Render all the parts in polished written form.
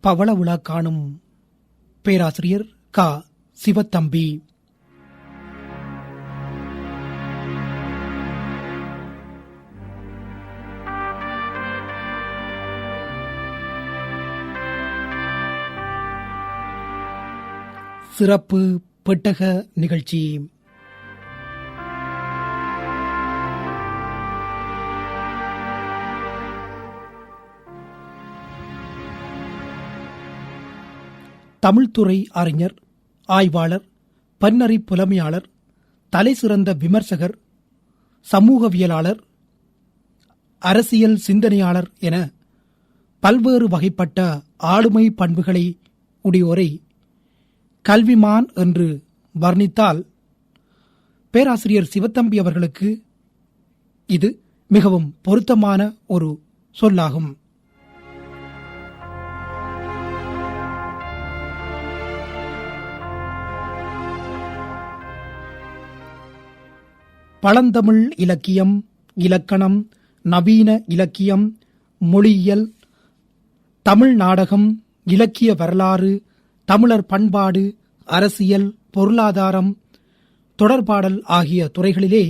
பவள விழா காணும் பேராசிரியர் க. சிவத்தம்பி. சிறப்பு பெட்டக நிகழ்ச்சி. தமிழ்துறை அறிஞர், ஆய்வாளர், பன்னறி புலமையாளர், தலைசிறந்த விமர்சகர், சமூகவியலாளர், அரசியல் சிந்தனையாளர் என பல்வேறு வகைப்பட்ட ஆளுமை பண்புகளை உடையோரை கல்விமான் என்று வர்ணித்தால் பேராசிரியர் சிவத்தம்பி அவர்களுக்கு இது மிகவும் பொருத்தமான ஒரு சொல்லாகும். பழந்தமிழ் இலக்கியம், இலக்கணம், நவீன இலக்கியம், மொழியியல், தமிழ் நாடகம், இலக்கிய வரலாறு, தமிழர் பண்பாடு, அரசியல், பொருளாதாரம், தொடர்பாடல் ஆகிய துறைகளிலே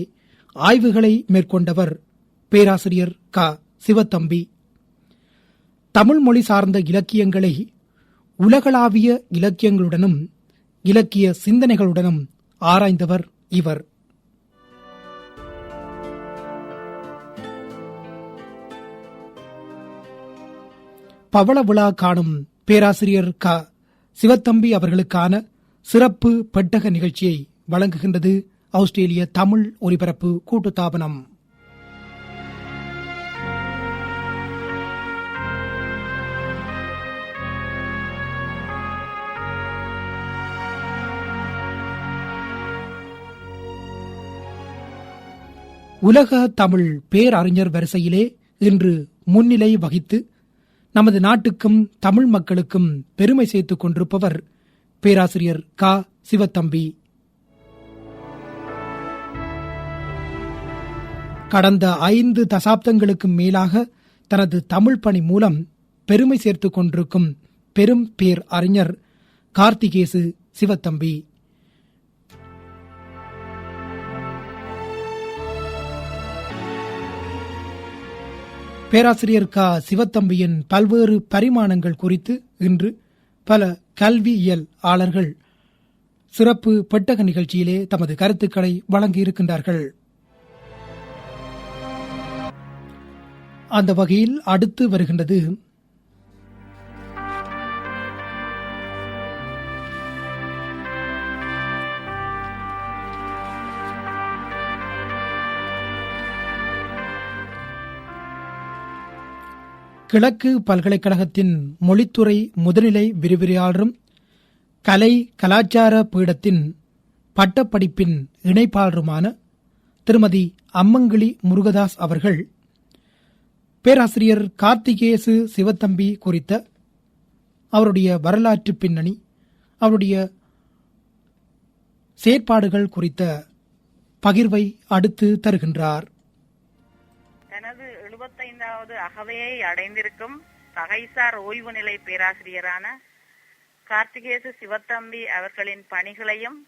ஆய்வுகளை மேற்கொண்டவர் பேராசிரியர் க. சிவத்தம்பி. தமிழ் மொழி சார்ந்த இலக்கியங்களை உலகளாவிய இலக்கியங்களுடனும் இலக்கிய சிந்தனைகளுடனும் ஆராய்ந்தவர் இவர். பவள விழா காணும் பேராசிரியர் க. சிவத்தம்பி அவர்களுக்கான சிறப்பு பெட்டக நிகழ்ச்சியை வழங்குகின்றது ஆஸ்திரேலிய தமிழ் ஒலிபரப்பு கூட்டுத்தாபனம். உலக தமிழ் பேரறிஞர் வரிசையிலே இன்று முன்னிலை வகித்து நமது நாட்டுக்கும் தமிழ் மக்களுக்கும் பெருமை சேர்த்துக் கொண்டிருப்பவர் பேராசிரியர் க. சிவத்தம்பி. கடந்த 5 தசாப்தங்களுக்கு மேலாக தனது தமிழ் பணி மூலம் பெருமை சேர்த்துக் கொண்டிருக்கும் பெரும் பேர் அறிஞர் கார்த்திகேசு சிவத்தம்பி. பேராசிரியர் க. சிவத்தம்பியின் பல்வேறு பரிமாணங்கள் குறித்து இன்று பல கல்வியியலாளர்கள் சிறப்பு பெட்டக நிகழ்ச்சியிலே தமது கருத்துக்களை வழங்கியிருக்கின்றார்கள். அந்த வகையில் அடுத்து வருகின்றது கிழக்கு பல்கலைக்கழகத்தின் மொழித்துறை முதுநிலை விரிவுரையாளரும் கலை கலாச்சார பீடத்தின் பட்டப்படிப்பின் இணைப்பாளருமான திருமதி அம்மங்கிளி முருகதாஸ் அவர்கள் பேராசிரியர் கார்த்திகேசு சிவத்தம்பி குறித்த அவருடைய வரலாற்று பின்னணி, அவருடைய செயற்பாடுகள் குறித்த பகிர்வை அடுத்து தருகின்றார். தனது 75வது அகவையை அடைந்திருக்கும் தகைசார் ஓய்வு நிலை பேராசிரியரான கார்த்திகேசு சிவத்தம்பி அவர்களின் பணிகளையும்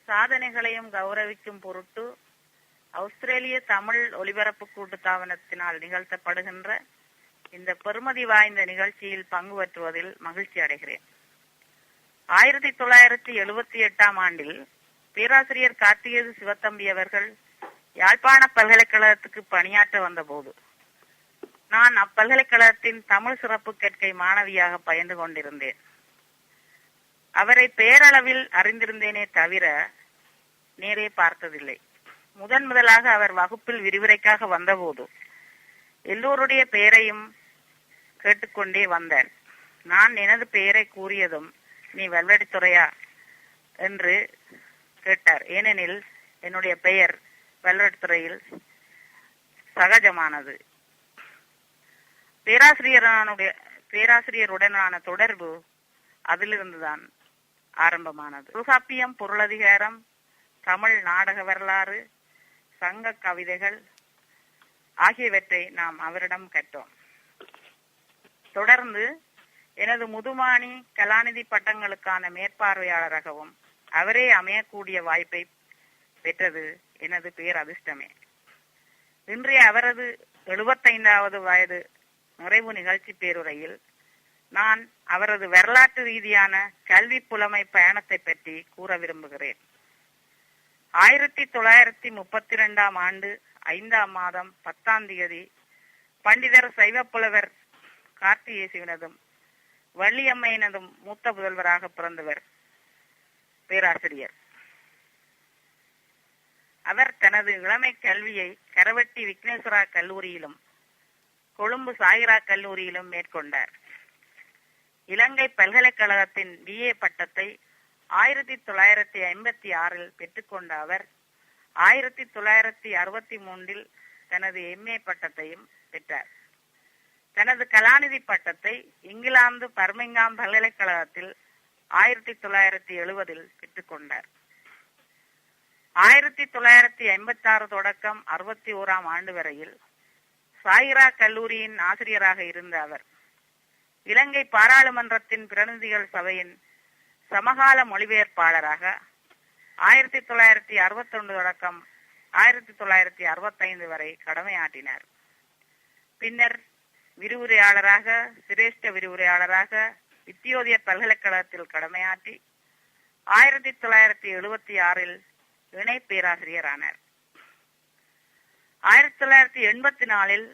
சாதனைகளையும் கௌரவிக்கும் பொருட்டு ஆஸ்திரேலிய தமிழ் ஒலிபரப்பு கூட்டுத்தாபனத்தினால் நிகழ்த்தப்படுகின்ற இந்த பெருமதி வாய்ந்த நிகழ்ச்சியில் பங்கு பெற்றுவதில் மகிழ்ச்சி அடைகிறேன். 1978ஆம் ஆண்டில் பேராசிரியர் கார்த்திகேசு சிவத்தம்பி அவர்கள் யாழ்ப்பாண பல்கலைக்கழகத்துக்கு பணியாற்ற வந்தபோது நான் அப்பல்கலைக்கழகத்தின் தமிழ் சிறப்பு கற்கை மாணவியாக பயின்று கொண்டிருந்தேன். அவரை பேரளவில் அறிந்திருந்தேனே தவிர நேரே பார்த்ததில்லை. முதலாக அவர் வகுப்பில் விரிவுரைக்காக வந்தபோது எல்லோருடைய பெயரையும் கேட்டுக்கொண்டே வந்தார். நான் எனது பெயரை கூறியதும் நீ வெல்வெடித்துறையா என்று கேட்டார். ஏனெனில் என்னுடைய பெயர் வெல்வெடித்துறையில் சகஜமானது. பேராசிரியருடனான தொடர்பு அதிலிருந்துதான் ஆரம்பமானது. தொல்காப்பியம், பொருளதிகாரம், தமிழ் நாடக வரலாறு, சங்க கவிதைகள் ஆகியவற்றை நாம் அவரிடம் கற்றோம். தொடர்ந்து எனது முதுமானி கலாநிதி பட்டங்களுக்கான மேற்பார்வையாளராகவும் அவரே அமையக்கூடிய வாய்ப்பை பெற்றது எனது பேர் அதிர்ஷ்டமே. இன்றைய அவரது 75வது வயது நிறைவு நிகழ்ச்சி பேருரையில் நான் அவரது வரலாற்று ரீதியான கல்வி புலமை பயணத்தை பற்றி கூற விரும்புகிறேன். 1932 ஆண்டு 5ஆம் மாதம் 10ஆம் தேதி பண்டிதர் சைவப்புலவர் கார்த்திகேசுவினதும் வள்ளியம்மையினதும் மூத்த புதல்வராக பிறந்தவர் பேராசிரியர். அவர் தனது இளமை கல்வியை கரவட்டி விக்னேஸ்வரா கல்லூரியிலும் கொழும்பு சாயிரா கல்லூரியிலும் மேற்கொண்டார். இலங்கை பல்கலைக்கழகத்தின் BA பட்டத்தை 1956 பெற்றுக்கொண்ட அவர் 1963 தனது MA பட்டத்தையும் பெற்றார். தனது கலாநிதி பட்டத்தை இங்கிலாந்து பர்மிங்காம் பல்கலைக்கழகத்தில் 1970 பெற்றுக்கொண்டார். 1956 தொடக்கம் 61ஆம் ஆண்டு வரையில் சாயிரா கல்லூரியின் ஆசிரியராக இருந்த அவர் இலங்கை பாராளுமன்றத்தின் பிரதிநிதிகள் சபையின் சமகால மொழிபெயர்ப்பாளராக 1961 தொடக்கம் 1965 வரை கடமையாற்றினார். பின்னர் விரிவுரையாளராக, சிரேஷ்ட விரிவுரையாளராக வித்தியோதய பல்கலைக்கழகத்தில் கடமையாற்றி 1976 இணை பேராசிரியர் ஆனார். 1984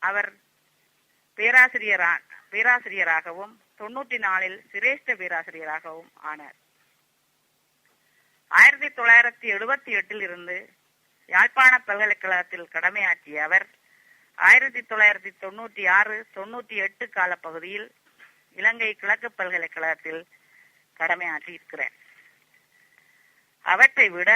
அவர் பேராசிரியராகவும் 94 சிரேஷ்ட பேராசிரியராகவும் ஆனார். 1978 இருந்து யாழ்ப்பாண பல்கலைக்கழகத்தில் கடமையாற்றிய அவர் 1996-98 காலப்பகுதியில் இலங்கை கிழக்கு பல்கலைக்கழகத்தில் கடமையாற்றி இருக்கிறார். அவற்றை விட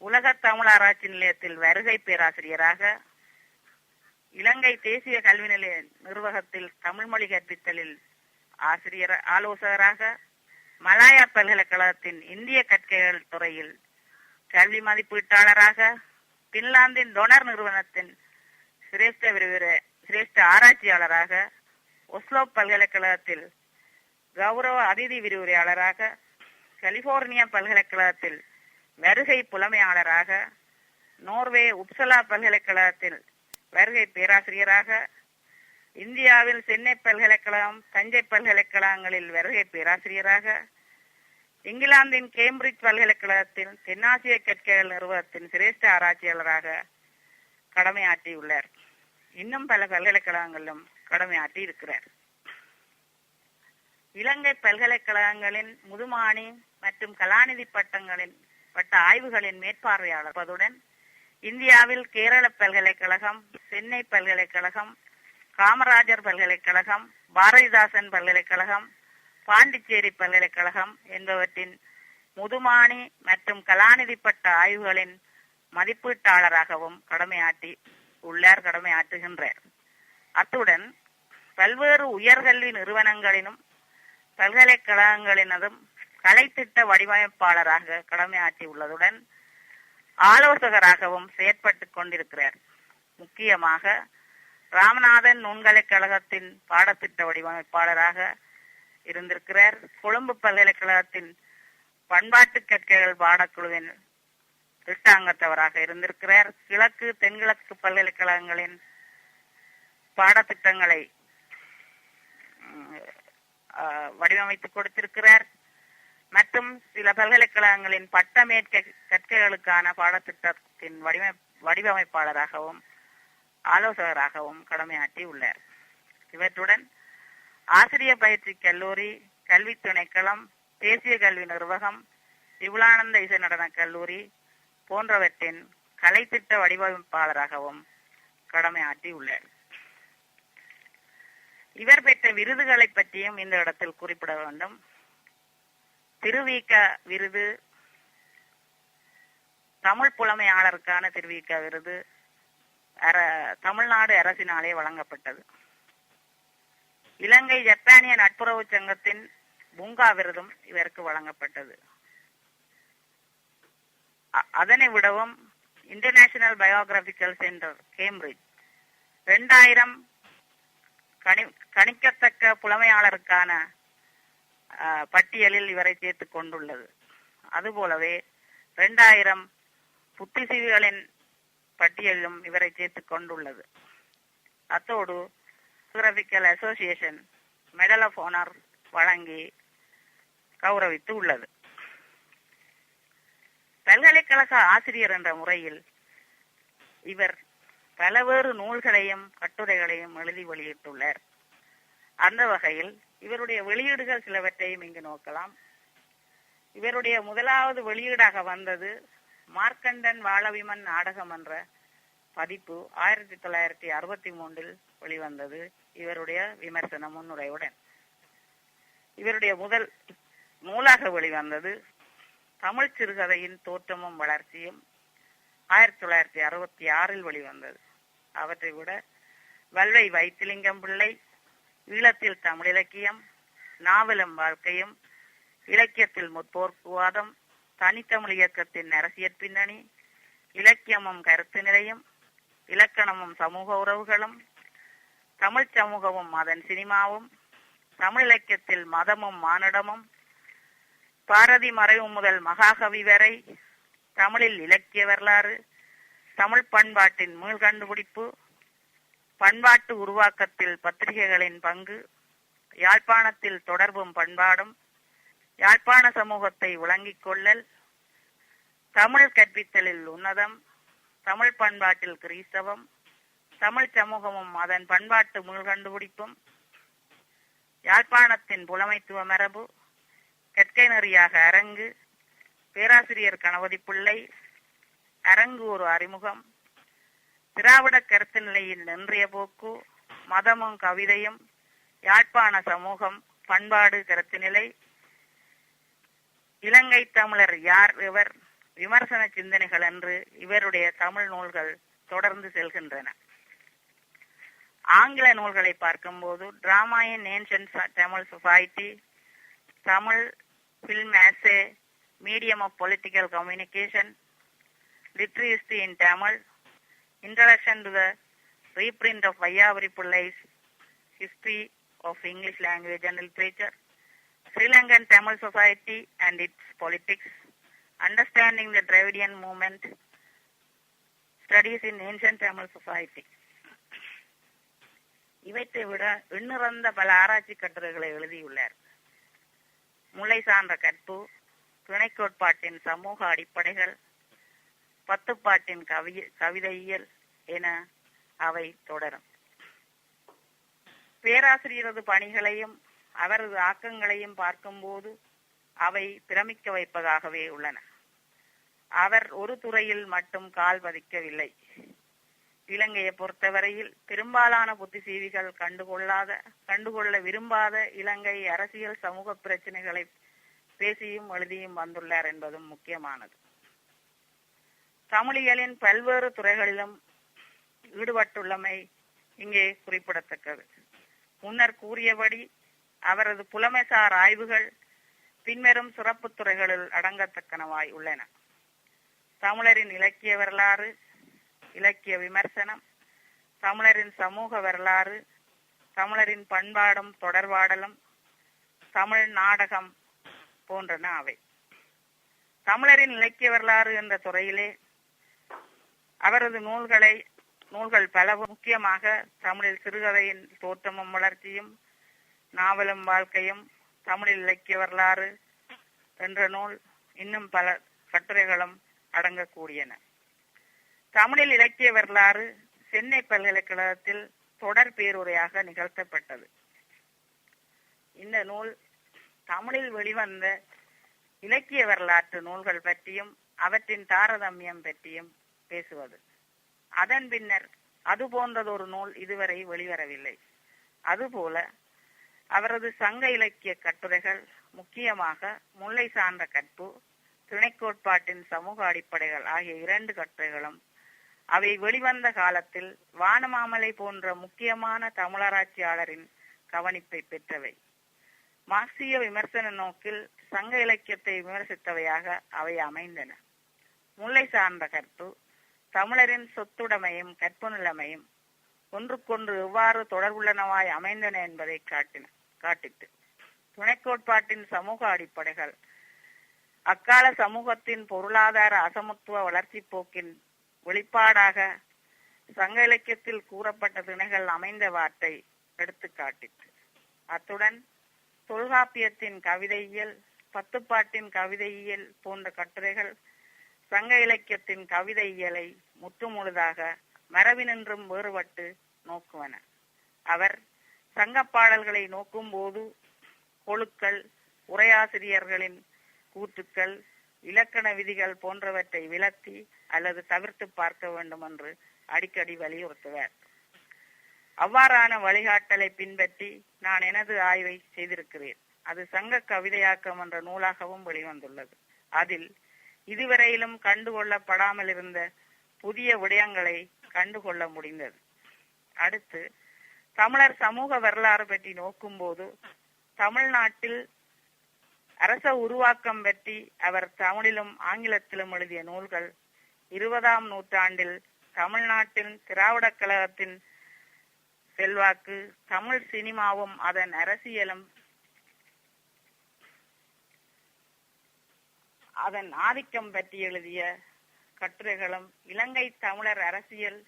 உலக தமிழ் ஆராய்ச்சி நிலையத்தில் வருகை பேராசிரியராக, இலங்கை தேசிய கல்வி நிலைய நிர்வாகத்தில் தமிழ் மொழி கற்பித்தலில் ஆலோசகராக, மலாயா பல்கலைக்கழகத்தின் இந்திய கற்கைகள் துறையில் கல்வி மதிப்பீட்டாளராக, பின்லாந்தின் டொனர் நிறுவனத்தின் சிரேஷ்ட ஆராய்ச்சியாளராக, ஒஸ்லோ பல்கலைக்கழகத்தில் கௌரவ அதிதி விரிவுரையாளராக, கலிபோர்னியா பல்கலைக்கழகத்தில் வருகை புலமையாளராக, நோர்வே உப்சலா பல்கலைக்கழகத்தில் வருகை பேராசிரியராக, இந்தியாவில் சென்னை பல்கலைக்கழகம், தஞ்சை பல்கலைக்கழகங்களில் வருகை பேராசிரியராக, இங்கிலாந்தின் கேம்பிரிட்ஜ் பல்கலைக்கழகத்தின் தென்னாசிய கற்கைகள் நிறுவனத்தின் சிரேஷ்ட ஆராய்ச்சியாளராக கடமையாற்றியுள்ளார். இன்னும் பல பல்கலைக்கழகங்களிலும் கடமையாற்றி இருக்கிறார். இலங்கை பல்கலைக்கழகங்களின் முதுமானி மற்றும் கலாநிதி பட்ட ஆய்வுகளின் மேற்பார்வையாளர்களுடன் இந்தியாவில் கேரள பல்கலைக்கழகம், சென்னை பல்கலைக்கழகம், காமராஜர் பல்கலைக்கழகம், பாரதிதாசன் பல்கலைக்கழகம், பாண்டிச்சேரி பல்கலைக்கழகம் என்பவற்றின் முதுமானி மற்றும் கலாநிதி பட்ட ஆய்வுகளின் மதிப்பீட்டாளராகவும் கடமையாற்றுகின்றார். அத்துடன் பல்வேறு உயர்கல்வி நிறுவனங்களினும் பல்கலைக்கழகங்களினதும் கலைத்திட்ட வடிவமைப்பாளராக கடமையாற்றி உள்ளதுடன் ஆலோசகராகவும் செயற்பட்டுக் கொண்டிருக்கிறார். முக்கியமாக ராமநாதன் நுண்கலைக்கழகத்தின் பாடத்திட்ட வடிவமைப்பாளராக இருந்திருக்கிறார். கொழும்பு பல்கலைக்கழகத்தின் பண்பாட்டு கற்கைகள் பாடக்குழுவின் திட்டாங்கத்தவராக இருந்திருக்கிறார். கிழக்கு தென்கிழக்கு பல்கலைக்கழகங்களின் பாடத்திட்டங்களை வடிவமைத்து கொடுத்திருக்கிறார். மற்றும் சில பல்கலைக்கழகங்களின் பட்டமேற்க கற்கைகளுக்கான பாடத்திட்டத்தின் வடிவமைப்பாளராகவும் ஆலோசகராகவும் கடமையாற்றி உள்ளார். இவற்றுடன் ஆசிரியர் பயிற்சி கல்லூரி, கல்வி திணைக்களம், தேசிய கல்வி நிர்வாகம், விபுலானந்த இசை நடன கல்லூரி போன்றவற்றின் கலைத்திட்ட வடிவமைப்பாளராகவும் கடமையாற்றி உள்ளார். இவர் பெற்ற விருதுகளை பற்றியும் இந்த இடத்தில் குறிப்பிட வேண்டும். திருவிக விருது, தமிழ் புலமையாளருக்கான திருவிக விருது தமிழ்நாடு அரசினாலே வழங்கப்பட்டது. இலங்கை ஜப்பானிய நட்புறவு சங்கத்தின் பூங்கா விருதும் இவருக்கு வழங்கப்பட்டது. அதனை விடவும் இன்டர்நேஷனல் பயோகிராபிக்கல் சென்டர் கேம்பிரிட்ஜ் 2000 கணிக்கத்தக்க புலமையாளருக்கான பட்டியலில் இவரை சேர்த்துக் கொண்டுள்ளது. அதுபோலவே 2000 புத்திசீவிகளின் பட்டியலிலும் இவரை சேர்த்துக் கொண்டுள்ளது. அத்தோடு geographical association medal of honour வழங்கி கௌரவித்து உள்ளது. பல்கலைக்கழக ஆசிரியர் என்ற முறையில் இவர் பலவேறு நூல்களையும் கட்டுரைகளையும் எழுதி வெளியிட்டுள்ளார். அந்த வகையில் இவருடைய வெளியீடுகள் சிலவற்றையும் இங்கு நோக்கலாம். இவருடைய முதலாவது வெளியீடாக வந்தது மார்க்கண்டன் வாழவிமன் நாடகம் என்ற பதிப்பு 1963 வெளிவந்தது. இவருடைய விமர்சன முன்னுரையுடன் இவருடைய முதல் நூலாக வெளிவந்தது தமிழ் சிறுகதையின் தோற்றமும் வளர்ச்சியும் 1966 வெளிவந்தது. அவற்றை விட வல்வை வைத்திலிங்கம் பிள்ளை ஈழத்தில் தமிழ் இலக்கியம், நாவலும் வாழ்க்கையும், இலக்கியத்தில் முற்போக்குவாதம், தனித்தமிழ் இயக்கத்தின் அரசியற் பின்னணி, இலக்கியமும் கருத்து நிலையும், இலக்கணமும் சமூக உறவுகளும், தமிழ் சமூகமும் அதன் சினிமாவும், தமிழ் இலக்கியத்தில் மதமும் மானுடமும், பாரதி மறைவு முதல் மகாகவி வரை தமிழில் இலக்கிய வரலாறு, தமிழ் பண்பாட்டின் மீள் கண்டுபிடிப்பு, பண்பாட்டு உருவாக்கத்தில் பத்திரிகைகளின் பங்கு, யாழ்ப்பாணத்தில் தொடர்பும் பண்பாடும், யாழ்ப்பாண சமூகத்தை விளங்கிக் கொள்ளல், தமிழ் கற்பித்தலில் உன்னதம், தமிழ் பண்பாட்டில் கிறிஸ்தவம், தமிழ் சமூகமும் அதன் பண்பாட்டு மீள் கண்டுபிடிப்பும், யாழ்ப்பாணத்தின் புலமைத்துவ மரபு, கற்கை நெறியாக அரங்கு, பேராசிரியர் கணபதி பிள்ளை, அரங்கு ஒரு அறிமுகம், திராவிட கருத்து நிலையின் நின்றைய போக்கு, மதமும் கவிதையும், யாழ்ப்பாண சமூகம், பண்பாடு கருத்து நிலை, இலங்கை தமிழர் யார் இவர், விமர்சன சிந்தனைகள் என்று இவருடைய தமிழ் நூல்கள் தொடர்ந்து செல்கின்றன. ஆங்கில நூல்களை பார்க்கும்போது drama in ancient Tamil society, Tamil film as a medium of political communication, literacy in Tamil, introduction to the reprint of Vayyavuri Pillai's History of English Language and Literature, Sri Lankan Tamil Society and its Politics, Understanding the Dravidian Movement, Studies in Ancient Tamil Society. இவற்றை விட எண்ணிறந்த பல ஆராய்ச்சி கட்டுரைகளை எழுதியுள்ளார். முல்லை சார்ந்த கற்பு, துணை கோட்பாட்டின் சமூக அடிப்படைகள், பத்துப்பாட்டின் கவிதையியல் என அவை தொடரும். பேராசிரியரது பணிகளையும் அவரது ஆக்கங்களையும் பார்க்கும்போது அவை பிரமிக்க வைப்பதாகவே உள்ளன. அவர் ஒரு துறையில் மட்டும் கால் பதிக்கவில்லை. இலங்கையை பொறுத்தவரையில் பெரும்பாலான புத்திசீவிகள் கண்டுகொள்ள விரும்பாத இலங்கை அரசியல் சமூக பிரச்சனைகளை பேசியும் எழுதியும் வந்துள்ளார் என்பதும் முக்கியமானது. தமிழியலின் பல்வேறு துறைகளிலும் ஈடுபட்டுள்ளமை இங்கே குறிப்பிடத்தக்கது. முன்னர் கூறியபடி அவரது புலமைசார் ஆய்வுகள் பின்வரும் சிறப்பு துறைகளில் அடங்கத்தக்கனவாய் உள்ளன. தமிழரின் இலக்கிய வரலாறு, இலக்கிய விமர்சனம், தமிழரின் சமூக வரலாறு, தமிழரின் பண்பாடும் தொடர்பாடலும், தமிழ் நாடகம் போன்றன அவை. தமிழரின் இலக்கிய வரலாறு என்ற துறையிலே அவரது நூல்கள் பல, முக்கியமாக தமிழில் சிறுகதையின் தோற்றமும் வளர்ச்சியும், நாவலும் வாழ்க்கையும், தமிழில் இலக்கிய வரலாறு என்ற நூல், இன்னும் பல கட்டுரைகளும் அடங்கக்கூடியன. தமிழில் இலக்கிய வரலாறு சென்னை பல்கலைக்கழகத்தில் தொடர் பேருரையாக நிகழ்த்தப்பட்டது. இந்த நூல் தமிழில் வெளிவந்த இலக்கிய வரலாற்று நூல்கள் பற்றியும் அவற்றின் தாரதமியம் பற்றியும் பேசுவது. அதன் பின்னர் அது போன்றதொரு நூல் இதுவரை வெளிவரவில்லை. அதுபோல அவரது சங்க இலக்கிய கட்டுரைகள், முக்கியமாக முல்லை சார்ந்த கற்பு, துணைக்கோட்பாட்டின் சமூக அடிப்படைகள் ஆகிய 2 கட்டுரைகளும் அவை வெளிவந்த காலத்தில் வானமாமலை போன்ற முக்கியமான தமிழராட்சியாளரின் கவனிப்பை பெற்றவை. மார்க்சிய விமர்சன நோக்கில் சங்க இலக்கியத்தை விமர்சித்தவையாக அவை அமைந்தன. முல்லை சார்ந்த கற்பு தமிழரின் சொத்துடைமையும் கற்பு நிலைமையும், ஒன்றுக்கொன்று எவ்வாறு தொடர்புள்ளனவாய் அமைந்தன என்பதை காட்டிட்டு துணைக்கோட்பாட்டின் சமூக அடிப்படைகள் அக்கால சமூகத்தின் பொருளாதார அசமத்துவ வளர்ச்சி போக்கின் வெளிப்பாடாக சங்க இலக்கியத்தில் கூறப்பட்ட திணைகள் அமைந்த வார்த்தை எடுத்து காட்டிற்று. அத்துடன் தொல்காப்பியத்தின் கவிதையியல், பத்துப்பாட்டின் கவிதையியல் போன்ற கட்டுரைகள் சங்க இலக்கியத்தின் கவிதையியலை முற்றுமுழுதாக மரபினின்றும் வேறுபட்டு நோக்குவன. அவர் சங்க பாடல்களை நோக்கும் போது கொழுக்கள், உரையாசிரியர்களின் கூற்றுக்கள், இலக்கண விதிகள் போன்றவற்றை விலத்தி அல்லது தவிர்த்து பார்க்க வேண்டும் என்று அடிக்கடி வலியுறுத்துவார். அவ்வாறான வழிகாட்டலை பின்பற்றி நான் எனது ஆய்வை செய்திருக்கிறேன். அது சங்க கவிதையாக்கம் என்ற நூலாகவும் வெளிவந்துள்ளது. அதில் இதுவரையிலும் கண்டுகொள்ளப்படாமல் இருந்த புதிய விடயங்களை கண்டுகொள்ள முடிந்தது. அடுத்து தமிழர் சமூக வரலாறு பற்றி நோக்கும் போது தமிழ்நாட்டில் அரச உருவாக்கம் பற்றி அவர் தமிழிலும் ஆங்கிலத்திலும் எழுதிய நூல்கள் 20ஆம் நூற்றாண்டில் தமிழ்நாட்டின் திராவிடக் கழகத்தின் செல்வாக்கு, தமிழ் சினிமாவும் அதன் அரசியலும் அதன் ஆதிக்கம் பற்றி எழுதிய கட்டுரைகளும், இலங்கை தமிழர் அரசியல்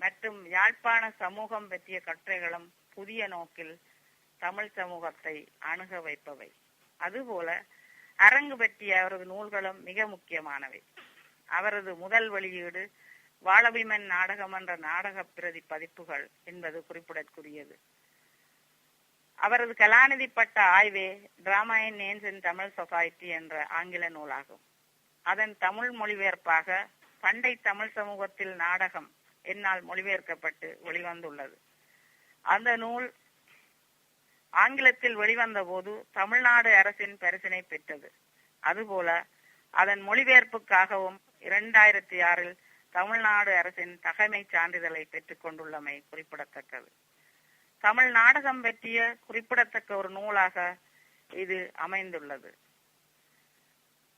மற்றும் யாழ்ப்பாண சமூகம் பற்றிய கட்டுரைகளும் புதிய நோக்கில் தமிழ் சமூகத்தை அணுக வைப்பவை. அதுபோல அரங்கு பற்றிய அவரது நூல்களும் மிக முக்கியமானவை. அவரது முதல் வெளியீடு வாழபிமன் நாடகம் என்ற நாடக பிரதி பதிப்புகள் என்பது குறிப்பிடற்குரியது. அவரது கலாநிதி பட்ட ஆய்வே drama in ancient Tamil society என்ற ஆங்கில நூலாகும். அதன் தமிழ் மொழிபெயர்ப்பாக பண்டை தமிழ் சமூகத்தில் நாடகம் என்னால் மொழிபெயர்க்கப்பட்டு வெளிவந்துள்ளது. அந்த நூல் ஆங்கிலத்தில் வெளிவந்த போது தமிழ்நாடு அரசின் பரிசினை பெற்றது. அதுபோல அதன் மொழிபெயர்ப்புக்காகவும் 2006 தமிழ்நாடு அரசின் தகைமை சான்றிதழை பெற்றுக் கொண்டுள்ளமை குறிப்பிடத்தக்கது. தமிழ் நாடகம் பற்றிய குறிப்பிடத்தக்க ஒரு நூலாக இது அமைந்துள்ளது.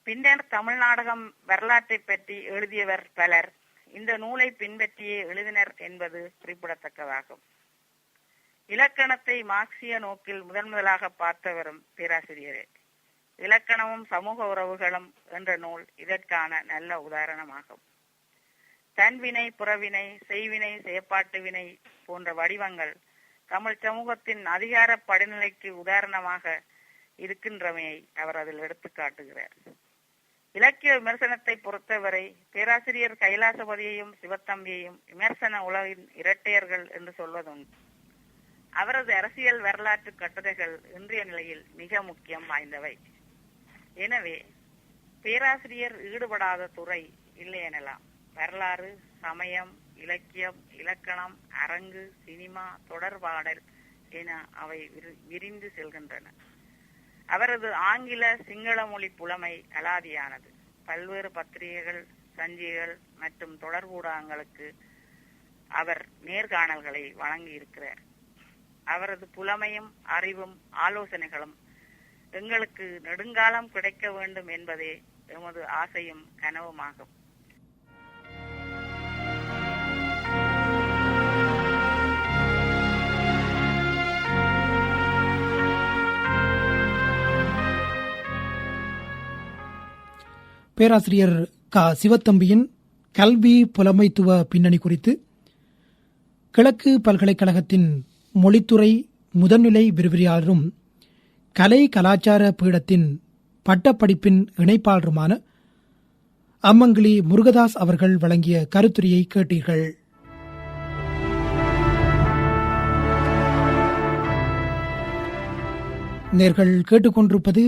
பின்னர் தமிழ் நாடகம் வரலாற்றை பற்றி எழுதியவர் பலர் இந்த நூலை பின்பற்றியே எழுதினர் என்பது குறிப்பிடத்தக்கதாகும். இலக்கணத்தை மார்க்சிய நோக்கில் முதலாக பார்த்தவரும் பேராசிரியரே. இலக்கணமும் சமூக உறவுகளும் என்ற நூல் இதற்கான நல்ல உதாரணமாகும். தன்வினை, புறவினை, செய்வினை, செயற்பாட்டு வினை போன்ற வடிவங்கள் தமிழ் சமூகத்தின் அதிகார படிநிலைக்கு உதாரணமாக இருக்கின்றமையை அவர் அதில் எடுத்து காட்டுகிறார். இலக்கிய விமர்சனத்தை பொறுத்தவரை பேராசிரியர் கைலாசபதியையும் சிவத்தம்பியையும் விமர்சன உலகின் இரட்டையர்கள் என்று சொல்வதுண்டு. அவரது அரசியல் வரலாற்று கட்டுரைகள் இன்றைய நிலையில் மிக முக்கியம் வாய்ந்தவை. எனவே பேராசிரியர் ஈடுபடாத துறை இல்லை எனலாம். வரலாறு, சமயம், இலக்கியம், இலக்கணம், அரங்கு, சினிமா, தொடர்பாடல் என அவை விரிந்து செல்கின்றன. அவரது ஆங்கில, சிங்கள மொழி புலமை அலாதியானது. பல்வேறு பத்திரிகைகள், சஞ்சிகைகள் மற்றும் தொடர்பூடகங்களுக்கு அவர் நேர்காணல்களை வழங்கி இருக்கிறார். அவரது புலமையும் அறிவும் ஆலோசனைகளும் எங்களுக்கு நெடுங்காலம் கிடைக்க வேண்டும் என்பதே எமது ஆசையும் கனவுமாகும். பேராசிரியர் சிவத்தம்பியின் கல்வி புலமைத்துவ பின்னணி குறித்து கிழக்கு பல்கலைக்கழகத்தின் மொழித்துறை முதுநிலை விரிவுரையாளரும் கலை கலாச்சார பீடத்தின் பட்டப்படிப்பின் இணைப்பாளருமான அம்மங்கிலி முருகதாஸ் அவர்கள் வழங்கிய கருத்துரையை கேட்டீர்கள். நேர்கள் கேட்டுக்கொண்டிருப்பது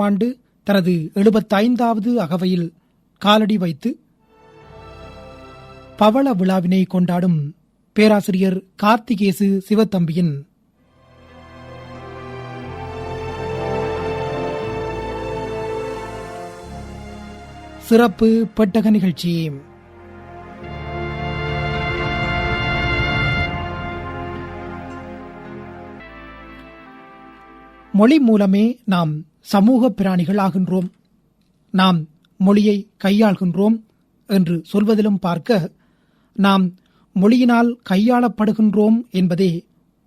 ஆண்டு தனது 75வது அகவையில் காலடி வைத்து பவள விழாவினை கொண்டாடும் பேராசிரியர் கார்த்திகேசு சிவத்தம்பியின் சிறப்பு பெட்டக நிகழ்ச்சி. மொழி மூலமே நாம் சமூக பிராணிகள் ஆகின்றோம். நாம் மொழியை கையாள்கின்றோம் என்று சொல்வதிலும் பார்க்க நாம் மொழியினால் கையாளப்படுகின்றோம் என்பதே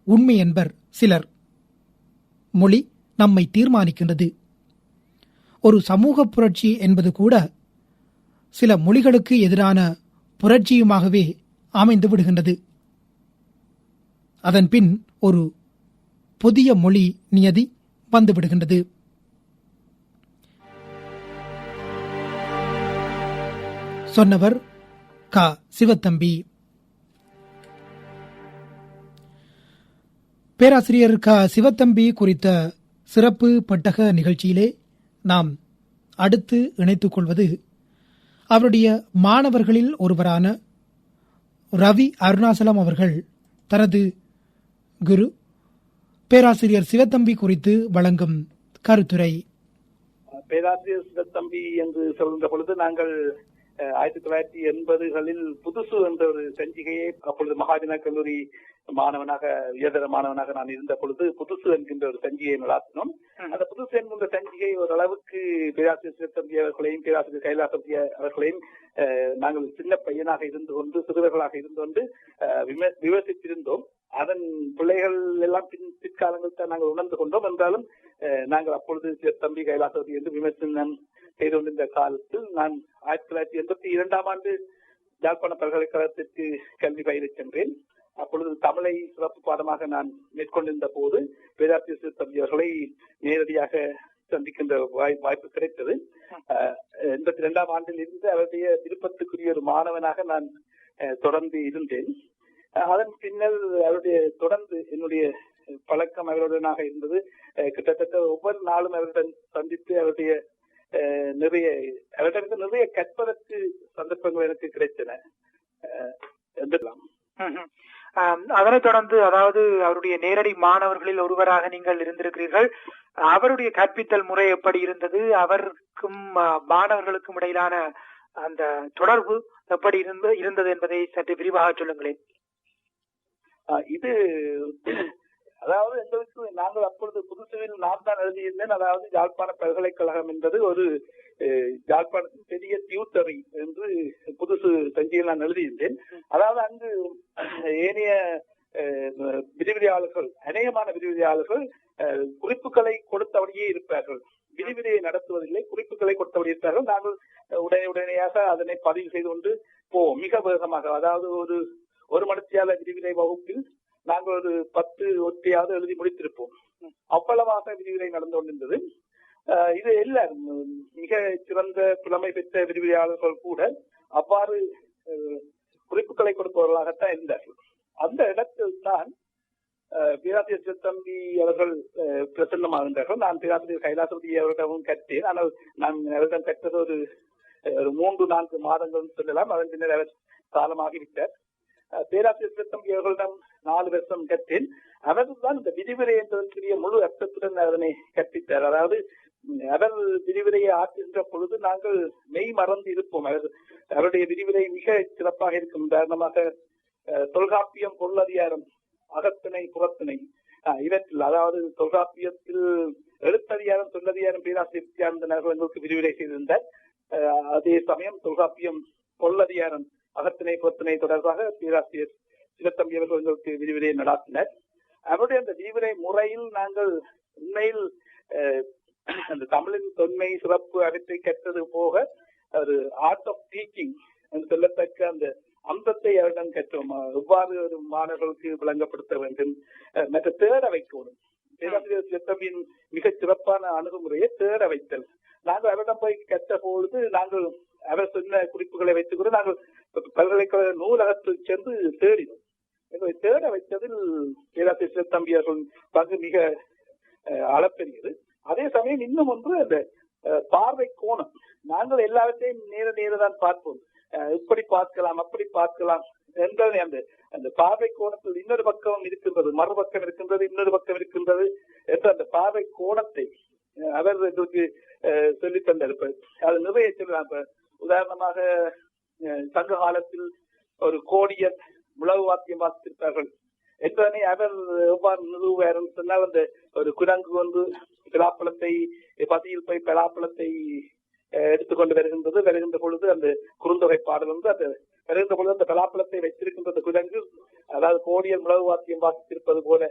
உண்மை என்பர் சிலர். மொழி நம்மை தீர்மானிக்கின்றது. ஒரு சமூக புரட்சி என்பது கூட சில மொழிகளுக்கு எதிரான புரட்சியுமாகவே அமைந்து விடுகின்றது. அதன்பின் ஒரு புதிய மொழி நியதி வந்துவிடுகின்றது. சொன்னவர் க. சிவத்தம்பி. பேராசிரியர் க. சிவத்தம்பி குறித்த சிறப்பு பெட்டக நிகழ்ச்சியிலே நாம் அடுத்து இணைத்துக் கொள்வது அவருடைய மாணவர்களில் ஒருவரான ரவி அருணாசலம் அவர்கள் தனது குரு பேராசிரியர் சிவத்தம்பி குறித்து வழங்கும் கருத்துரை. பேராசிரியர் சிவத்தம்பி என்று சொல்கின்ற பொழுது நாங்கள் 1980களில் புதுசு என்ற ஒரு சஞ்சிகையை, அப்பொழுது மகாஜன கல்லூரி மாணவனாக, உயர்தர மாணவனாக நான் இருந்த பொழுது புதுசு என்கின்ற ஒரு சஞ்சிகையை நடாத்தினோம். அந்த புதுசு என்கின்ற சஞ்சிகை ஓரளவுக்கு பேராசிரியர் சிவத்தம்பி அவர்களையும் பேராசிரியர் கைலாசபதி அவர்களையும் நாங்கள் சின்ன பையனாக இருந்து கொண்டு, சிறுவர்களாக இருந்து கொண்டு விமர்சித்திருந்தோம். அதன் பிள்ளைகள் எல்லாம் பிற்காலங்கள் தான் நாங்கள் உணர்ந்து கொண்டோம். என்றாலும் நாங்கள் அப்பொழுது சிவத்தம்பி கைலாசபதி என்று விமர்சனம் செய்து கொண்டிருந்த காலத்தில் நான் 1982ஆம் ஆண்டு யாழ்ப்பாண பல்கலைக்கழகத்திற்கு கல்வி பயிலச் சென்றேன். அப்பொழுது தமிழை சிறப்பு பாடமாக நான் மேற்கொண்டிருந்த போது பேராசிரியர் சிவத்தம்பி அவர்களை நேரடியாக சந்திக்கின்ற வாய்ப்பு கிடைத்தது. 82ஆம் ஆண்டில் இருந்து அவருடைய விருப்பத்துக்குரிய ஒரு மாணவனாக நான் தொடர்ந்து இருந்தேன். அதன் பின்னர் அவருடைய தொடர்ந்து என்னுடைய பழக்கம் அவருடனாக இருந்தது. கிட்டத்தட்ட ஒவ்வொரு நாளும் அவருடன் சந்தித்து அவருடைய அவரிடமிருந்து நிறைய கற்பதற்கு சந்தர்ப்பங்கள் எனக்கு கிடைத்தன. அதனைத் தொடர்ந்து, அதாவது அவருடைய நேரடி மாணவர்களில் ஒருவராக நீங்கள் இருந்திருக்கிறீர்கள். அவருடைய கற்பித்தல் முறை எப்படி இருந்தது? அவருக்கும் மாணவர்களுக்கும் இடையிலான அந்த தொடர்பு எப்படி இருந்தது என்பதை சற்று விரிவாக சொல்லுங்களேன். இது அதாவது எங்களுக்கு, நாங்கள் அப்பொழுது புதுசுவில் நான் தான் எழுதியிருந்தேன். அதாவது யாழ்ப்பாண பல்கலைக்கழகம் என்பது ஒரு யாழ்ப்பாணத்தின் பெரிய டியூட்டரி என்று புதுசு சஞ்சியில் நான் எழுதியிருந்தேன். அதாவது அங்கு ஏனைய விரிவுரையாளர்கள், அநேகமான விரிவுரையாளர்கள் குறிப்புகளை கொடுத்தபடியே இருப்பார்கள். விரிவுரையை நடத்துவதில்லை, குறிப்புகளை கொடுத்தபடி இருப்பார்கள். நாங்கள் உடனடியாக அதனை பதிவு செய்து கொண்டு போவோம் மிக வேகமாக. அதாவது ஒரு மணித்தியால விரிவுரை வகுப்பில் நாங்கள் ஒரு 10 ஒற்றையாவது எழுதி முடித்திருப்போம். அவ்வளவாக விரிவுரை நடந்து கொண்டிருந்தது. இது எல்லாரும் மிக சிறந்த புலமை பெற்ற விரிவுரையாளர்கள் கூட அவ்வாறு குறிப்புகளை கொடுப்பவர்களாகத்தான் இருந்தார்கள். அந்த இடத்தில் தான் பேராசிரியர் சிவத்தம்பி அவர்கள் பிரசன்னமாகின்றார்கள். நான் பேராசிரியர் கைலாசபதி அவரிடமும் கற்றேன். ஆனால் நான் அவரிடம் கற்றது ஒரு 3-4 மாதங்கள் சொல்லலாம். அதன் பின்னர் அவர் காலமாகிவிட்டார். பேராசிரியர் சிவத்தம்பி அவர்களிடம் 4 வருஷம் கற்றேன். அவர்தான் இந்த விரிவுரை என்பதற்குரிய முழு அர்த்தத்துடன் அதனை கற்பித்தார். அதாவது அவர் விரிவுரையை ஆற்றுகின்ற பொழுது நாங்கள் மெய் மறந்து இருப்போம். அவருடைய விரிவுரை மிக சிறப்பாக இருக்கும். உதாரணமாக தொல்காப்பியம், பொருளதிகாரம், அகத்திணை, புறத்திணை இவற்றில், அதாவது தொல்காப்பியத்தில் எழுத்ததிகாரம், சொல்லதிகாரம் பேராசிரியர் வித்யானந்தன் அவர்கள் எங்களுக்கு விரிவுரை செய்திருந்தார். அதே சமயம் தொல்காப்பியம், பொருளதிகாரம், அகத்திணை, புறத்திணை தொடர்பாக பேராசிரியர் சிவத்தம்பி அவர்கள் எங்களுக்கு விரிவுரையை நடாத்தினர். அவருடைய அந்த விரிவுரை முறையில் நாங்கள் உண்மையில் அந்த தமிழின் தொன்மை, சிறப்பு அவற்றை கற்றது போக ஒரு ஆர்ட் ஆஃப் டீச்சிங் என்று சொல்லத்தக்க அந்த அம்சத்தை அவரிடம் கற்றோம். எவ்வாறு ஒரு மாணவர்களுக்கு விளங்கப்படுத்த வேண்டும், மற்ற தேட வைக்கணும். பேராசிரியர் சிவத்தம்பியின் மிக சிறப்பான அணுகுமுறையை தேட வைத்தல். நாங்கள் அவரிடம் போய் கற்ற பொழுது நாங்கள் அவர் சொன்ன குறிப்புகளை வைத்துக் கூட நாங்கள் பல்கலைக்கழக நூலகத்தில் சென்று தேடினோம். எங்களை தேட வைத்ததில் பேராசிரியர் சிவத்தம்பி அவர்கள் பங்கு மிக அளப்பெரியது. அதே சமயம் இன்னும் ஒன்று, அந்த பார்வை கோணம். நாங்கள் எல்லாவற்றையும் நேரதான் பார்ப்போம். இப்படி பார்க்கலாம், அப்படி பார்க்கலாம் என்ற அந்த பார்வை கோணத்தில் இன்னொரு பக்கம் இருக்கின்றது, மறுபக்கம் இருக்கின்றது, இன்னொரு பக்கம் இருக்கின்றது என்ற அந்த பார்வை கோணத்தை அவர் எங்களுக்கு சொல்லி தந்திருப்பார். அது நிறைய சொல்லலாம். உதாரணமாக சங்க காலத்தில் ஒரு கோடியர் உளவு வாக்கியம் வாசித்திருப்பார்கள் என்பதனை அவர் எவ்வாறு நிறுவுவார் சொன்னால், அந்த ஒரு குரங்கு கொண்டு பலாப்பழத்தை, பதியில் போய் பலாப்பழத்தை எடுத்துக்கொண்டு வருகின்ற பொழுது அந்த குறுந்தொகை பாடல் வந்து அந்த வருகின்ற பொழுது அந்த பலாப்பழத்தை வைத்திருக்கின்ற குரங்கு, அதாவது கோடியர் முழவு வாத்தியம் வாசித்திருப்பது போல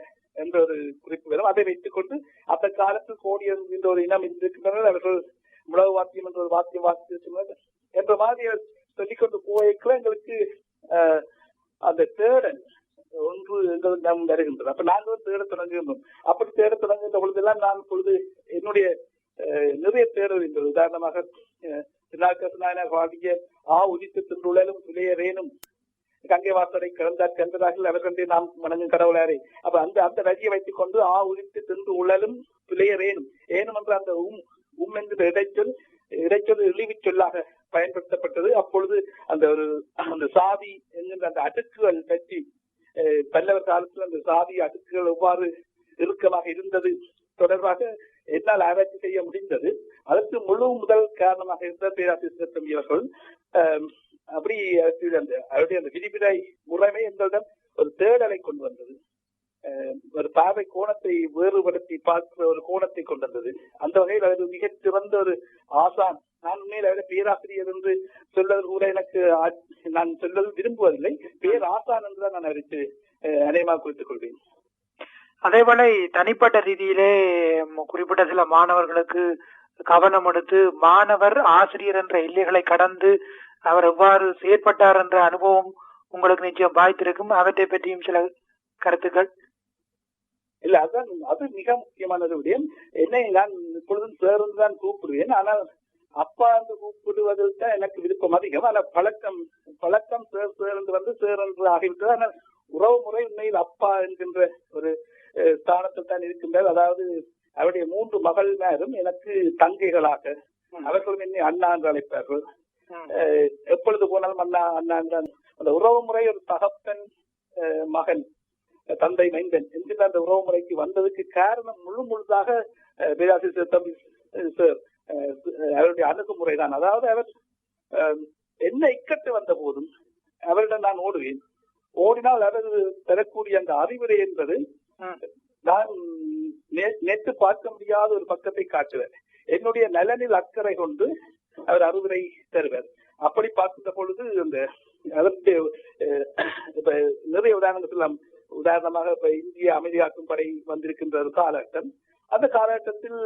என்ற ஒரு குறிப்பு வரும். அதை வைத்துக் கொண்டு அந்த காலத்தில் கோடியர் என்ற ஒரு இனம் இருந்திருக்கின்றனர், அவர்கள் முழவு வாத்தியம் என்ற ஒரு வாத்தியம் வாசித்திருக்கின்றனர் என்ற மாதிரி சொல்லிக்கொண்டு போய்க்குள்ள எங்களுக்கு அந்த தேடல் ஒன்று எங்கள் வருகின்றது. அப்ப நாங்களும் தேட தொடங்குகின்றோம். அப்படி தேட தொடங்குகின்ற பொழுதெல்லாம் நான் பொழுது என்னுடைய நிறைய தேடல் இருந்தது. உதாரணமாக பாடிய உதித்து தின்றுழலும் துளையரேனும் கங்கை வாசலை கிடந்தார் கண்டதாக அவர்களே நாம் வணங்கும் கடவுளாரே. அப்ப அந்த வரியை வைத்துக் கொண்டு உதித்து தின்று உழலும் துளையரேனும் ஏனும் என்ற அந்த என்கிற இடைச்சொல் இழிவு சொல்லாக பயன்படுத்தப்பட்டது. அப்பொழுது அந்த சாதி என்கின்ற அந்த அடுக்குகள் பற்றி பல்லவர் காலத்தில் அந்த சாதி அடுக்குகள் எவ்வாறு இறுக்கமாக இருந்தது தொடர்பாக என்னால் ஆராய்ச்சி செய்ய முடிந்தது. அதற்கு முழு முதல் காரணமாக இருந்த பேராசிரியர் சிவத்தம்பி அவர்கள் அப்படி அவருடைய அந்த விதிவிலை முறைமை எங்களிடம் ஒரு தேடலை கொண்டு வந்தது. ஒரு பார்வை கோணத்தை வேறுபடுத்தி பார்க்கிற ஒரு கோணத்தை கொண்டு வந்தது. அந்த வகையில் அவர் மிக சிறந்த ஒரு ஆசான். நான் உண்மையில் அவரை பேராசிரியர் என்று சொல்வது கூட எனக்கு நான் சொல்வது விரும்புவதில்லை, பேர் ஆசான் என்றுதான் நான் அவருக்கு அநேகமாக குறித்துக் கொள்வேன். அதேபோல தனிப்பட்ட ரீதியிலே குறிப்பிட்ட சில மாணவர்களுக்கு கவனம் எடுத்து மாணவர் ஆசிரியர் என்ற எல்லைகளை கடந்து அவர் எவ்வாறு செயற்பட்டார் என்ற அனுபவம் உங்களுக்கு நிச்சயம் வாய்த்திருக்கும். அவற்றை பற்றியும் சில கருத்துக்கள். இல்ல, அது மிக முக்கியமானது விடயம். என்னை நான் இப்பொழுதும் சேர் தான் கூப்பிடுவேன். ஆனால் அப்பா என்று கூப்பிடுவதில் தான் எனக்கு விருப்பம் அதிகம். ஆனால் பழக்கம் சேர் என்று வந்து சேர் என்று ஆகிவிட்டது. ஆனால் உறவு முறை உண்மையில் அப்பா என்கின்ற ஒரு ஸ்தானத்தில் தான் இருக்கின்றது. அதாவது அவருடைய 3 மகள்மாரும் எனக்கு தங்கைகளாக, அவர்களும் என்னை அண்ணா என்று அழைப்பார்கள். எப்பொழுது போனாலும் அண்ணா அண்ணா என்றான். அந்த உறவு முறை ஒரு தகப்பன் மகன் தந்தை மைந்தன் என்கிற அந்த உறவு முறைக்கு வந்ததுக்கு காரணம் முழுதாக பேராசிரியர் தம்பி சார் அவருடைய அணுகுமுறை தான். அதாவது அவர் என்ன இக்கட்டு வந்த போதும் அவரிடம் நான் ஓடுவேன். ஓடினால் அவர் பெறக்கூடிய அந்த அறிவுரை என்பது நான் நேற்று பார்க்க முடியாத ஒரு பக்கத்தை காட்டுவார். என்னுடைய நலனில் அக்கறை கொண்டு அவர் அறிவுரை தருவார். அப்படி பார்க்கின்ற பொழுது அந்த அதற்கு இப்ப நிறைய உதாரணங்கள் உதாரணமாக இப்ப இந்திய அமைதி காக்கும் படை வந்திருக்கின்ற ஒரு காலகட்டம். அந்த காலகட்டத்தில்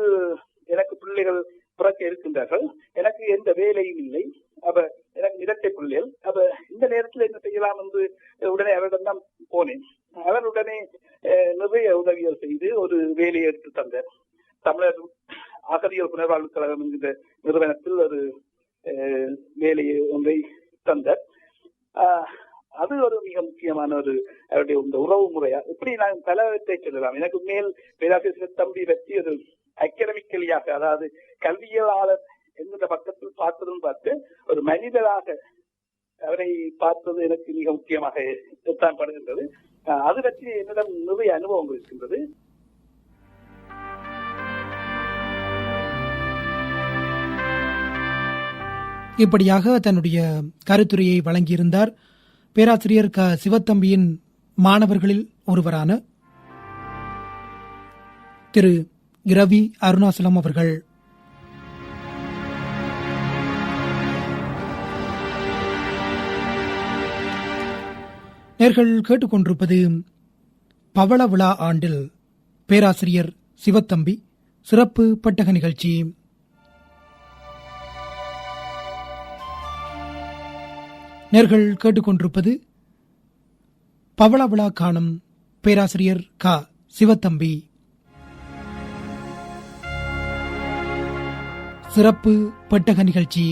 எனக்கு பிள்ளைகள் பிறக்க இருக்கின்றார்கள். எனக்கு எந்த வேலையும் இல்லை. அப்ப எனக்கு இரட்டை பிள்ளைகள். அப்ப இந்த நேரத்தில் என்ன செய்யலாம் என்று உடனே அவரிடம் தான் போனேன். அவர் உடனே நிறைய உதவிகள் செய்து ஒரு வேலையை எடுத்து தந்தார். தமிழர் ஆசிரியர் புனர்வாழ்வு கழகம் என்கிற நிறுவனத்தில் ஒரு வேலையை ஒன்றை தந்தார். அது ஒரு மிக முக்கியமான ஒரு அவருடைய இந்த உறவு முறையா இப்படி நான் பலவற்றை சொல்லலாம். எனக்கு மேல் பேராசிரியர் தம்பி பற்றி ஒரு அகடமிக்கலியாக, அதாவது கல்வியலாளர் என்கிற பக்கத்தில் பார்த்ததும் பார்த்து ஒரு மனிதராக அவரை பார்த்தது எனக்கு மிக முக்கியமாக தான் படுகின்றது. அது பற்றி என்னிடம் நிறைய அனுபவங்கள் இருக்கின்றது. இப்படியாக தன்னுடைய கருத்துரையை வழங்கியிருந்தார் பேராசிரியர் சிவத்தம்பியின் மாணவர்களில் ஒருவரான திரு ரவி அருணாசலம் அவர்கள். நேர்கள் கேட்டுக்கொண்டிருப்பது பவள விழா ஆண்டில் பேராசிரியர் சிவத்தம்பி சிறப்பு பட்டக நிகழ்ச்சி. நேர்கள் கேட்டுக்கொண்டிருப்பது பவள விழா காணும் பேராசிரியர் சிவத்தம்பி சிறப்பு பெட்டக நிகழ்ச்சி.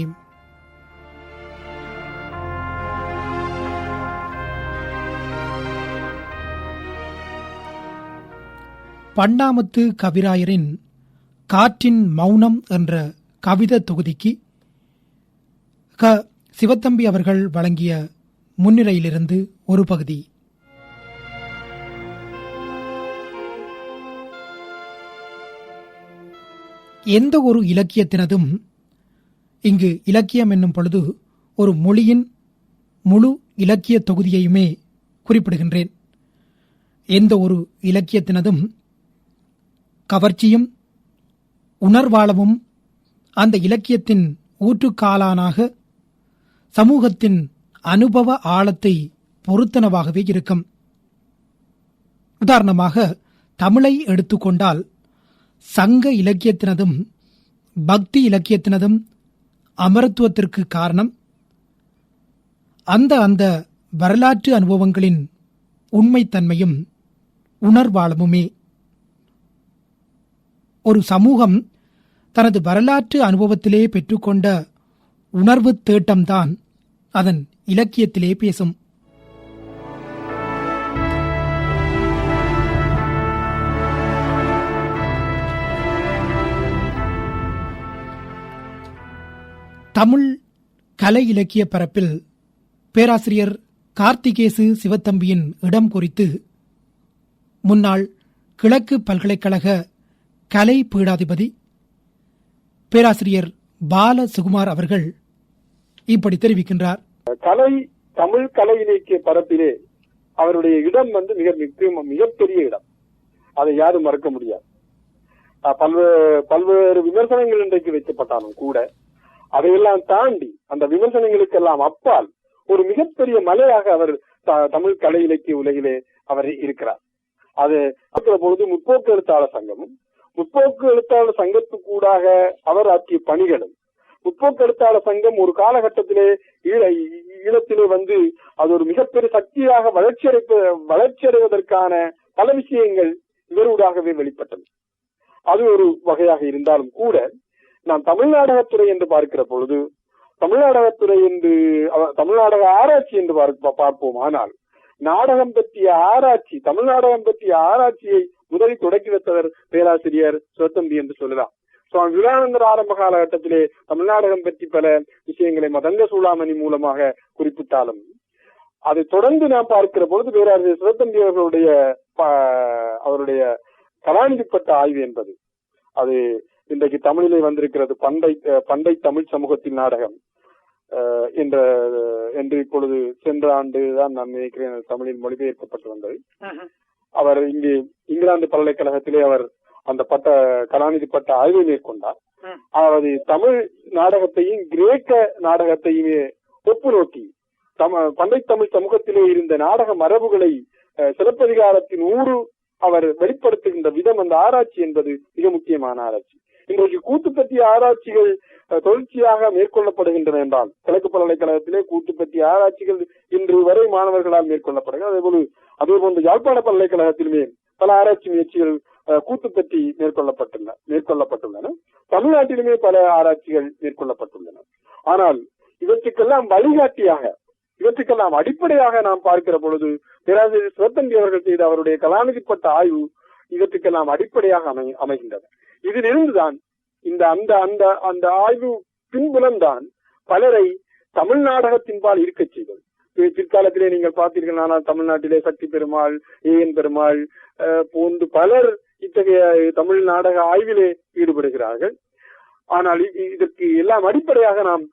பண்டாமத்து கவிராயரின் காற்றின் மௌனம் என்ற கவிதை தொகுதிக்கு சிவத்தம்பி அவர்கள் வழங்கிய முன்னிலையிலிருந்து ஒரு பகுதி. எந்த ஒரு இலக்கியத்தினதும், இங்கு இலக்கியம் என்னும் பொழுது ஒரு மொழியின் முழு இலக்கிய தொகுதியையுமே குறிப்பிடுகின்றேன். எந்த ஒரு இலக்கியத்தினதும் கவர்ச்சியும் உணர்வாளமும் அந்த இலக்கியத்தின் ஊற்றுக்காலானாக சமூகத்தின் அனுபவ ஆழத்தை பொருத்தனவாகவே இருக்கும். உதாரணமாக தமிழை எடுத்துக்கொண்டால் சங்க இலக்கியத்தினதும் பக்தி இலக்கியத்தினதும் அமரத்துவத்திற்கு காரணம் அந்த வரலாற்று அனுபவங்களின் உண்மைத்தன்மையும் உணர்வாளமுமே. ஒரு சமூகம் தனது வரலாற்று அனுபவத்திலே பெற்றுக்கொண்ட உணர்வு தேட்டம்தான் அதன் இலக்கியத்திலே பேசும். தமிழ் கலை இலக்கிய பரப்பில் பேராசிரியர் கார்த்திகேசு சிவத்தம்பியின் இடம் குறித்து முன்னாள் கிழக்கு பல்கலைக்கழக கலை பீடாதிபதி பேராசிரியர் பால சுகுமார் அவர்கள் இப்படி தெரிவிக்கின்றார். தமிழ் கலை இலக்கிய பரப்பிலே அவருடைய இடம் மிகப்பெரிய இடம். அதை யாரும் மறக்க முடியாது. பல்வேறு விமர்சனங்கள் இன்றைக்கு வைக்கப்பட்டாலும் கூட அதையெல்லாம் தாண்டி அந்த விமர்சனங்களுக்கெல்லாம் அப்பால் ஒரு மிகப்பெரிய மலையாக அவர் தமிழ் கலை இலக்கிய உலகிலே அவர் இருக்கிறார். அது இருக்கிற பொழுது முற்போக்கு எழுத்தாளர் சங்கமும் முற்போக்கு எழுத்தாளர் சங்கத்துக்கூடாக அவர் ஆற்றிய பணிகளும், முற்போக்கு எழுத்தாளர் சங்கம் ஒரு காலகட்டத்திலே ஈழத்திலே வந்து அது ஒரு மிகப்பெரிய சக்தியாக வளர்ச்சியடைவதற்கான பல விஷயங்கள் இவரூடாகவே வெளிப்பட்டது. அது ஒரு வகையாக இருந்தாலும் கூட நாம் தமிழ் நாடகத்துறை என்று பார்க்கிற பொழுது தமிழ் நாடக ஆராய்ச்சி என்று பார்ப்போம். ஆனால் நாடகம் பற்றிய ஆராய்ச்சி, தமிழ் நாடகம் பற்றிய ஆராய்ச்சியை முதலில் தொடக்கி வைத்தவர் பேராசிரியர் சிவத்தம்பி என்று சொல்லலாம். சுவாமி விவேகானந்தர் ஆரம்ப காலகட்டத்திலே தமிழ் நாடகம் பற்றி பல விஷயங்களை மதங்க சூளாமணி மூலமாக குறிப்பிட்டாலும் அதை தொடர்ந்து நாம் பார்க்கிற பொழுது பேராசிரியர் சிவத்தம்பி அவருடைய கலாநிதிப்பட்ட ஆய்வு என்பது அது இன்றைக்கு தமிழிலே வந்திருக்கிறது. பண்டை தமிழ் சமூகத்தின் நாடகம் என்று இப்பொழுது சென்ற ஆண்டு தான் நான் நினைக்கிறேன் தமிழில் மொழிபெயர்க்கப்பட்டு வந்தது. அவர் இங்கே இங்கிலாந்து பல்கலைக்கழகத்திலே அவர் அந்த கலாநிதி பட்ட ஆய்வை மேற்கொண்டார். அதாவது தமிழ் நாடகத்தையும் கிரேக்க நாடகத்தையுமே ஒப்பு நோக்கி பண்டை தமிழ் சமூகத்திலே இருந்த நாடக மரபுகளை சிலப்பதிகாரத்தின் ஊறு அவர் வெளிப்படுத்துகின்ற விதம், அந்த ஆராய்ச்சி என்பது மிக முக்கியமான ஆராய்ச்சி. இன்றைக்கு கூத்து பற்றிய ஆராய்ச்சிகள் தொடர்ச்சியாக மேற்கொள்ளப்படுகின்றன என்றால் கிழக்கு பல்கலைக்கழகத்திலே கூத்து பற்றிய ஆராய்ச்சிகள் இன்று வரை மாணவர்களால் மேற்கொள்ளப்படுகிறது. அதே போன்று யாழ்ப்பாண பல்கலைக்கழகத்திலுமே பல ஆராய்ச்சி முயற்சிகள் கூத்து பற்றி மேற்கொள்ளப்பட்டுள்ளன. தமிழ்நாட்டிலுமே பல ஆராய்ச்சிகள் மேற்கொள்ளப்பட்டுள்ளன. ஆனால் இவற்றுக்கெல்லாம் வழிகாட்டியாக, இவற்றுக்கெல்லாம் அடிப்படையாக நாம் பார்க்கிற பொழுது பேராசிரியர் சிவத்தம்பி அவர்கள் செய்த அவருடைய கலாநிதிப்பட்ட ஆய்வு இவற்றுக்கெல்லாம் அடிப்படையாக அமைகின்றது. இதிலிருந்துதான் அந்த ஆய்வு பின்புலம்தான் பலரை தமிழ் நாடகத்தின்பால் இருக்க செய்தது. பிற்காலத்திலே நீங்கள் பார்த்தீர்கள், ஆனால் தமிழ்நாட்டிலே சக்தி பெருமாள், ஏஎன் பெருமாள் போன்று பலர் இத்தகைய தமிழ் நாடக ஆய்விலே ஈடுபடுகிறார்கள். ஆனால் இதற்கு எல்லாம் அடிப்படையாக நாம்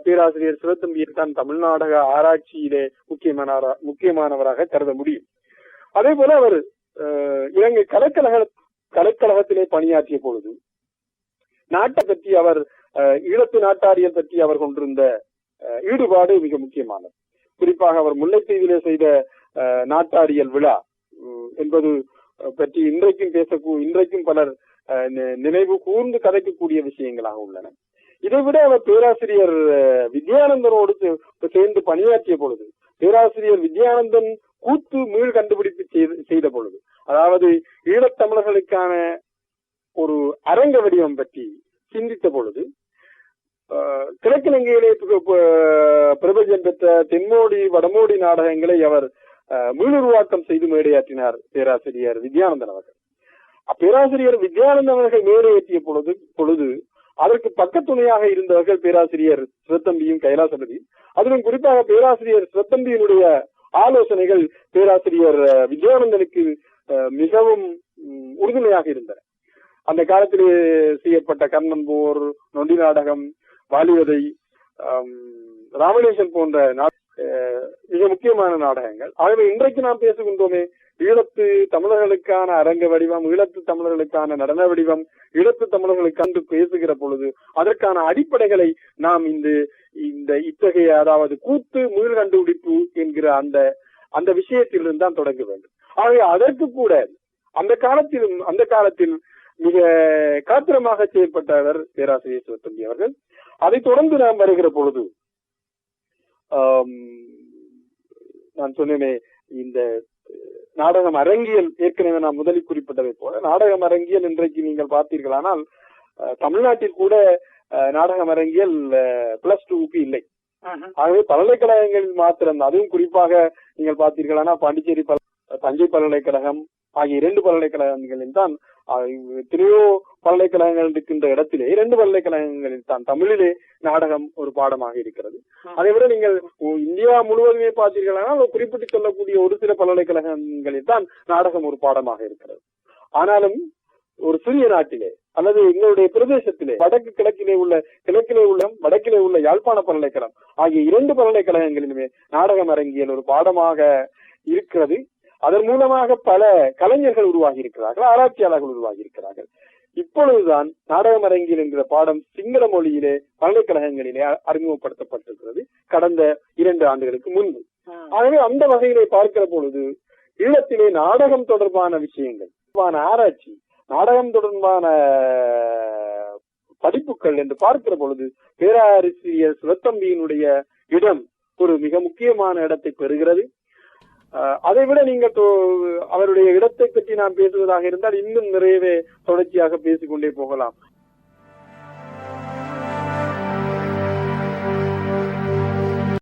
பேராசிரியர் சிவத்தம்பியை தான் தமிழ் நாடக ஆராய்ச்சியிலே முக்கியமானவராக கருத முடியும். அதே போல அவர் இலங்கை கலைக்கழகத்திலே பணியாற்றிய பொழுது நாட்டை பற்றி அவர் ஈழத்து நாட்டாரியல் பற்றி அவர் கொண்டிருந்த ஈடுபாடு மிக முக்கியமானது. குறிப்பாக அவர் முல்லைத்தீவிலே செய்த நாட்டாரியல் விழா என்பது பற்றி இன்றைக்கும் பலர் நினைவு கூர்ந்து கதைக்கக்கூடிய விஷயங்களாக உள்ளன. இதைவிட அவர் பேராசிரியர் வித்யானந்தனோடு சேர்ந்து பணியாற்றிய பொழுது, பேராசிரியர் வித்யானந்தன் கூத்து மீள் கண்டுபிடிப்பு செய்த பொழுது, அதாவது ஈழத்தமிழர்களுக்கான ஒரு அரங்க வடிவம் பற்றி சிந்தித்த பொழுது, கிழக்கிழங்கையிலே பிரபஞ்சம் பெற்ற தென்மோடி வடமோடி நாடகங்களை அவர் மீளுருவாக்கம் செய்து மேடையாற்றினார் பேராசிரியர் வித்யானந்தன் அவர்கள். பேராசிரியர் வித்யானந்தன் அவர்கள் மேடையேற்றிய பொழுது அதற்கு பக்கத்துணையாக இருந்தவர்கள் பேராசிரியர் சிவத்தம்பியும் கைலாசபதியும். அதிலும் குறிப்பாக பேராசிரியர் சிவத்தம்பியினுடைய ஆலோசனைகள் பேராசிரியர் வித்யானந்தனுக்கு மிகவும் உறுதுணையாக இருந்தன. அந்த காலத்திலே செய்யப்பட்ட கர்ணன் போர், நொண்டி நாடகம், வாலிவதை, ராமநேசன் போன்ற மிக முக்கியமான நாடகங்கள். ஆகவே இன்றைக்கு நாம் பேசுகின்றோமே, ஈழத்து தமிழர்களுக்கான அரங்க வடிவம், ஈழத்து தமிழர்களுக்கான நடன வடிவம், ஈழத்து தமிழர்களுக்கு அன்று பேசுகிற பொழுது அதற்கான அடிப்படைகளை நாம் இந்த இத்தகைய, அதாவது கூத்து மீள் கண்டுபிடிப்பு என்கிற அந்த விஷயத்திலிருந்து தான் தொடங்க வேண்டும். ஆகவே அதற்கு கூட அந்த காலத்தில் மிக காத்திரமாக செயல்பட்டவர் பேராசிரியர் சிவத்தம்பி அவர்கள். அதைத் தொடர்ந்து நாம் வருகிற பொழுது நான் சொன்னேனே, இந்த நாடகம் அரங்கியல், ஏற்கனவே நான் முதலில் குறிப்பிட்டதை போல நாடகம் அரங்கியல் இன்றைக்கு நீங்கள் பார்த்தீர்களானால் தமிழ்நாட்டில் கூட நாடகம் அரங்கியல் +2க்கு இல்லை. ஆகவே பல்கலைக்கழகங்களில் மாத்திரம், அதுவும் குறிப்பாக நீங்கள் பார்த்தீர்களானா பாண்டிச்சேரி, தஞ்சை பல்கலைக்கழகம் ஆகிய 2 பல்கலைக்கழகங்களில் தான், எத்தனையோ பல்கலைக்கழகங்கள் இருக்கின்ற இடத்திலே 2 பல்கலைக்கழகங்களில் தான் தமிழிலே நாடகம் ஒரு பாடமாக இருக்கிறது. அதை விட நீங்கள் இந்தியா முழுவதுமே பார்த்தீர்களானால் குறிப்பிட்டு சொல்லக்கூடிய ஒரு சில பல்கலைக்கழகங்களில் தான் நாடகம் ஒரு பாடமாக இருக்கிறது. ஆனாலும் ஒரு சிறிய நாட்டிலே அல்லது எங்களுடைய பிரதேசத்திலே கிழக்கிலே உள்ள வடக்கிலே உள்ள யாழ்ப்பாண பல்கலைக்கழகம் ஆகிய 2 பல்கலைக்கழகங்களிலுமே நாடகம் அரங்கியல் ஒரு பாடமாக இருக்கிறது. அதன் மூலமாக பல கலைஞர்கள் உருவாகி இருக்கிறார்கள், ஆராய்ச்சியாளர்கள் உருவாகி இருக்கிறார்கள். இப்பொழுதுதான் நாடகம் அரங்கியல் என்கிற பாடம் சிங்கள மொழியிலே பல்கலைக்கழகங்களிலே அறிமுகப்படுத்தப்பட்டிருக்கிறது கடந்த 2 ஆண்டுகளுக்கு முன்பு. ஆகவே அந்த வகையிலே பார்க்கிற பொழுது ஈழத்திலே நாடகம் தொடர்பான விஷயங்கள், ஆராய்ச்சி, நாடகம் தொடர்பான படிப்புகள் என்று பார்க்கிற பொழுது பேராசிரியர் சிவத்தம்பியினுடைய இடம் ஒரு மிக முக்கியமான இடத்தை பெறுகிறது. அதை விட நீங்கள் அவருடைய இடத்தை பற்றி நாம் பேசுவதாக இருந்தால் இன்னும் நிறையவே தொடர்ச்சியாக பேசிக்கொண்டே போகலாம்.